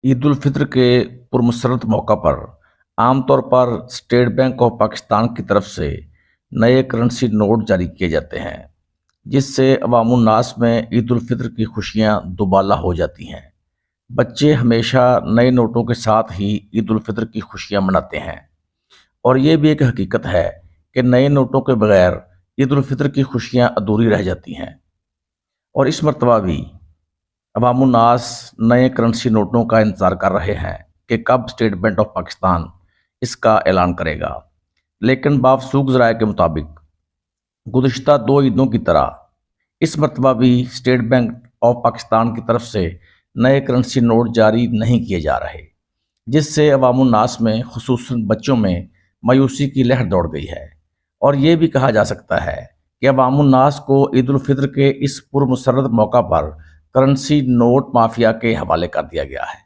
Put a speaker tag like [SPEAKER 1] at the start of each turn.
[SPEAKER 1] ईद उल फित्र के पुरमसरत मौका पर आमतौर पर स्टेट बैंक ऑफ पाकिस्तान की तरफ से नए करेंसी नोट जारी किए जाते हैं, जिससे अवामुन्नास में ईद उल फित्र की खुशियां दुबाला हो जाती हैं। बच्चे हमेशा नए नोटों के साथ ही ईद उल फित्र की खुशियां मनाते हैं, और ये भी एक हकीकत है कि नए नोटों के बगैर ईद उल फित्र की खुशियां अधूरी रह जाती हैं। और इस मरतबा भी अवामुन्नास नए करेंसी नोटों का इंतज़ार कर रहे हैं कि कब स्टेट बैंक ऑफ पाकिस्तान इसका ऐलान करेगा। लेकिन बावसूख ज़राए के मुताबिक गुज़िश्ता दो ईदों की तरह इस मरतबा भी स्टेट बैंक ऑफ पाकिस्तान की तरफ से नए करेंसी नोट जारी नहीं किए जा रहे, जिससे अवामुन्नास में खुसूसन बच्चों में मायूसी की लहर दौड़ गई है। और ये भी कहा जा सकता है कि अवामुन्नास को ईद उल फित्र के इस पुरमसरत मौका पर करेंसी नोट माफिया के हवाले कर दिया गया है।